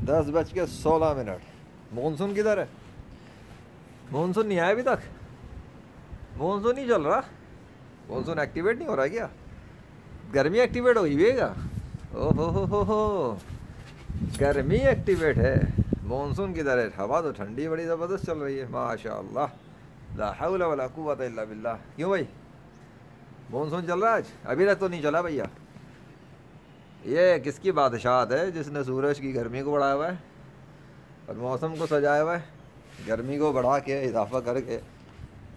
10:16। Monsoon किधर है? Monsoon नहीं आया अभी तक। मानसून नहीं चल रहा। मानसून एक्टिवेट नहीं हो रहा क्या? गर्मी एक्टिवेट हो गई है क्या? ओहो हो, गर्मी एक्टिवेट है। मानसून किधर है? हवा तो ठंडी बड़ी ज़बरदस्त चल रही है माशाअल्लाह। ला हौला वला कुव्वता इल्ला बिल्लाह। क्यों भाई, मानसून चल रहा है आज? अभी तक तो नहीं चला भैया। ये किसकी बादशाहत है जिसने सूरज की गर्मी को बढ़ाया हुआ है और मौसम को सजाया हुआ है? गर्मी को बढ़ा के इजाफा करके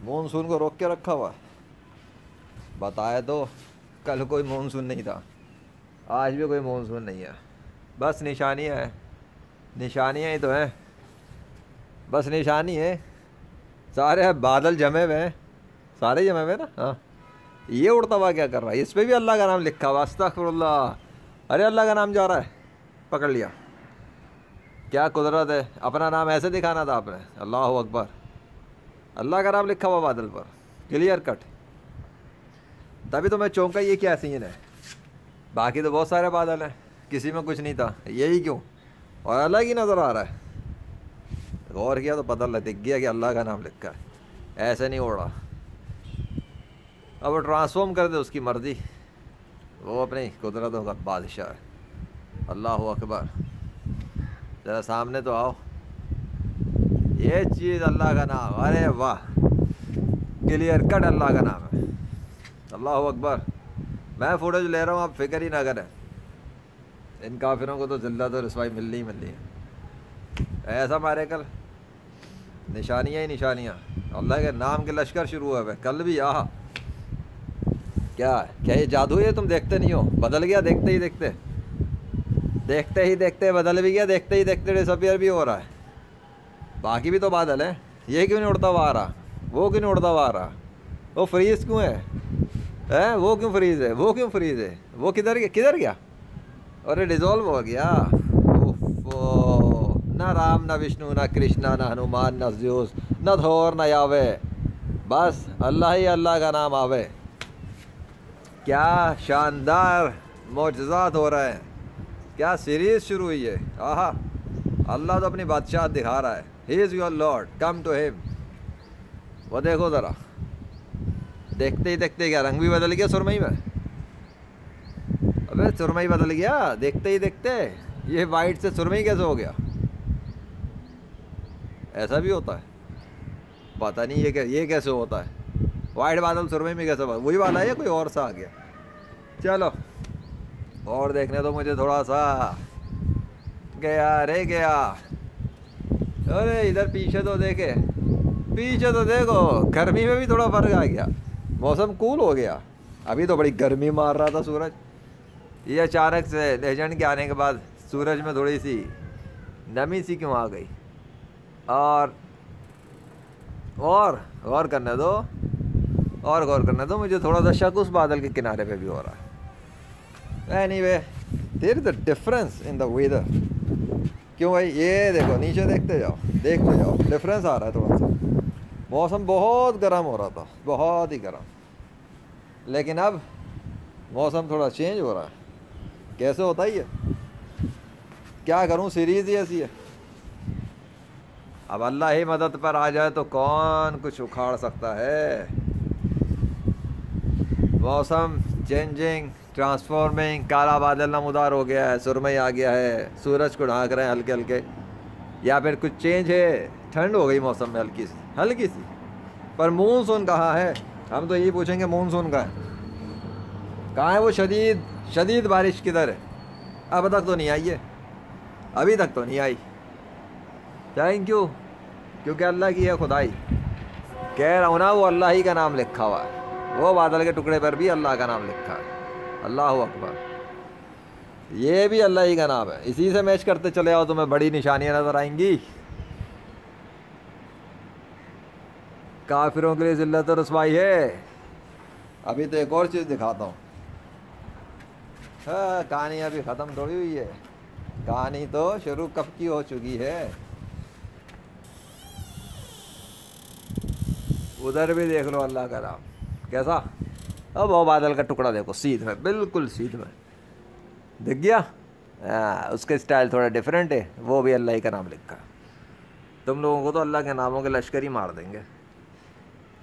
मानसून को रोक के रखा हुआ है। बताया तो कल कोई मानसून नहीं था, आज भी कोई मानसून नहीं है। बस निशानियाँ हैं, निशानियाँ ही तो हैं, बस निशानी है। सारे बादल जमे हुए हैं, सारे जमे हुए ना। हाँ, ये उड़ता हुआ क्या कर रहा है? इस पर भी अल्लाह का नाम लिखा हुआ। अस्तगफिरुल्लाह। अरे अल्लाह का नाम जा रहा है, पकड़ लिया। क्या कुदरत है, अपना नाम ऐसे दिखाना था आपने। अल्लाह अकबर। अल्लाह का नाम लिखा हुआ बादल पर, क्लियर कट। तभी तो मैं चौंका, ये क्या सीन है? बाकी तो बहुत सारे बादल हैं, किसी में कुछ नहीं था, यही क्यों? और अलग ही नज़र आ रहा है। गौर किया तो पता दिख गया कि अल्लाह का नाम लिखा है, ऐसे नहीं उड़ रहा। अब वो ट्रांसफॉर्म कर दे, उसकी मर्ज़ी, वो अपनी कुदरतों का बादशाह है। अल्लाह अकबर। ज़रा सामने तो आओ। ये चीज़ अल्लाह का नाम, अरे वाह, क्लियर कट अल्लाह का नाम है। अल्लाह अकबर। मैं फ़ोटोज ले रहा हूँ, आप फिक्र ही ना करें। इन काफिरों को तो जिल्लत और रसवाई मिलनी ही मिलनी है। ऐसा मारे कल निशानियाँ ही निशानियाँ। अल्लाह के नाम के लश्कर शुरू हुए हुए कल भी। आह, क्या ये जादू है? तुम देखते नहीं हो? बदल गया देखते ही देखते, देखते ही देखते बदल भी गया, देखते ही देखते डिसअपीयर भी हो रहा है। बाकी भी तो बादल है, ये क्यों नहीं उड़ता हुआ आ रहा? वो क्यों नहीं उड़ता हुआ आ रहा? वो फ्रीज क्यों है? वो क्यों फ्रीज है? वो क्यों फ्रीज है? वो किधर गया? अरे डिज़ोल्व हो गया। ओफो, न राम न विष्णु न कृष्णा न हनुमान न ज़्यूस न थोर न यावे, बस अल्लाह ही अल्लाह का नाम आवे। क्या शानदार मौजज़ात हो रहे हैं, क्या सीरीज़ शुरू हुई है। आहा, अल्लाह तो अपनी बादशाह दिखा रहा है। He is your lord, come to him. वो देखो ज़रा, देखते ही देखते क्या रंग भी बदल गया सुरमई में। अबे सुरमई बदल गया देखते ही देखते। ये वाइट से सुरमई कैसे हो गया? ऐसा भी होता है? पता नहीं ये कैसे होता है। वाइट बादल सुरमई में कैसे? वही वाला है या कोई और सा आ गया? चलो और देखने दो मुझे थोड़ा सा। गया रे गया। अरे इधर पीछे तो देखे, पीछे तो देखो, गर्मी में भी थोड़ा फर्क आ गया, मौसम कूल हो गया। अभी तो बड़ी गर्मी मार रहा था सूरज, ये अचानक से लेजेंड के आने के बाद सूरज में थोड़ी सी नमी सी क्यों आ गई? और गौर करने दो, और गौर करने दो मुझे थोड़ा सा शक उस बादल के किनारे पे भी हो रहा है। Anyway, there is a difference in the weather. क्यों भाई? ये देखो, नीचे देखते जाओ डिफरेंस आ रहा है थोड़ा सा। मौसम बहुत गर्म हो रहा था, बहुत ही गर्म, लेकिन अब मौसम थोड़ा चेंज हो रहा है। कैसे होता ही है? क्या करूं, सीरीज़ ही ऐसी है। अब अल्लाह ही मदद पर आ जाए तो कौन कुछ उखाड़ सकता है। मौसम चेंजिंग, ट्रांसफॉर्मिंग, काला बादल नमूदार हो गया है, सुरमई आ गया है, सूरज को ढांक रहे हैं हल्के हल्के, या फिर कुछ चेंज है, ठंड हो गई मौसम में हल्की सी। पर मानसून कहाँ है? हम तो यही पूछेंगे, मानसून कहाँ है? वो शदीद बारिश किधर है? अब तक तो नहीं आई है, अभी तक तो नहीं आई। थैंक यू, क्योंकि अल्लाह की है खुदाई। कह रहा हूँ ना, वो अल्लाह ही का नाम लिखा हुआ है। वो बादल के टुकड़े पर भी अल्लाह का नाम लिखा है। अल्लाह अकबर। ये भी अल्लाह ही का नाम है। इसी से मैच करते चले आओ, तुम्हें बड़ी निशानियाँ नजर आएंगी। काफिरों के लिए जिल्लत और रसवाई है। अभी तो एक और चीज़ दिखाता हूँ। हाँ, कहानी अभी ख़त्म थोड़ी हुई है, कहानी तो शुरू कब की हो चुकी है। उधर भी देख लो अल्लाह का नाम कैसा। अब वो बादल का टुकड़ा देखो, सीध में, बिल्कुल सीध में दिख गया। उसके स्टाइल थोड़ा डिफरेंट है, वो भी अल्लाह ही का नाम लिखा। तुम लोगों को तो अल्लाह के नामों के लश्कर ही मार देंगे।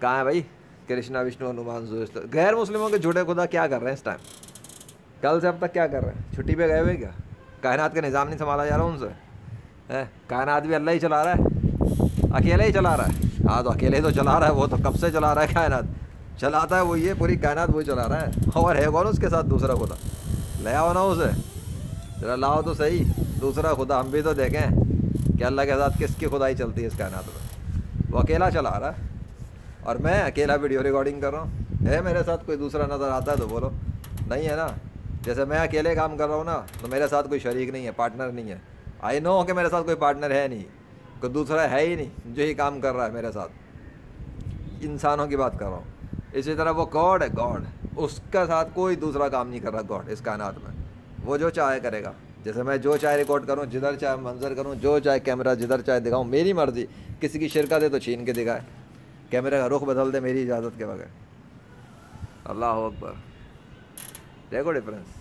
कहाँ है भाई कृष्णा विष्णु हनुमान जुस्त? गैर मुस्लिमों के झूठे खुदा क्या कर रहे हैं इस टाइम? कल से अब तक क्या कर रहे हैं? छुट्टी पे गए हुए क्या? कायनात का निज़ाम नहीं संभाला जा रहा उनसे? है कायनात भी अल्लाह ही चला रहा है, अकेले ही चला रहा है। हाँ तो अकेले तो चला रहा है, वो तो कब से चला रहा है, कायनात चलाता है वही है, पूरी कायनात वही चला रहा है। और है कौन उसके साथ दूसरा खुदा? ले आओ ना उसे, जरा लाओ तो सही दूसरा खुदा, हम भी तो देखें कि अल्लाह के साथ किसकी खुदाई चलती है इस कायनात में। वो अकेला चला रहा है और मैं अकेला वीडियो रिकॉर्डिंग कर रहा हूँ। है मेरे साथ कोई दूसरा नज़र आता है तो बोलो, नहीं है ना? जैसे मैं अकेले काम कर रहा हूँ ना, तो मेरे साथ कोई शरीक नहीं है, पार्टनर नहीं है। आई नो कि मेरे साथ कोई पार्टनर है नहीं, कोई दूसरा है ही नहीं जो ही काम कर रहा है मेरे साथ। इंसानों की बात कर रहा हूँ। इसी तरह वो गॉड है, गॉड, उसका साथ कोई दूसरा काम नहीं कर रहा गॉड इस कायनात में। वो जो चाहे करेगा, जैसे मैं जो चाहे रिकॉर्ड करूँ, जिधर चाहे मंजर करूँ, जो चाहे कैमरा जिधर चाहे दिखाऊँ, मेरी मर्ज़ी। किसी की शिरकत है तो छीन के दिखाए, कैमरे का रुख बदल दे मेरी इजाज़त के बगैर। अल्लाह अकबर। देखो डिफरेंस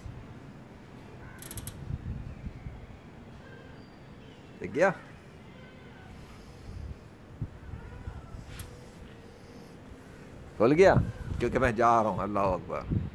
देख गया? खुल गया? क्योंकि मैं जा रहा हूँ। अल्लाह अकबर।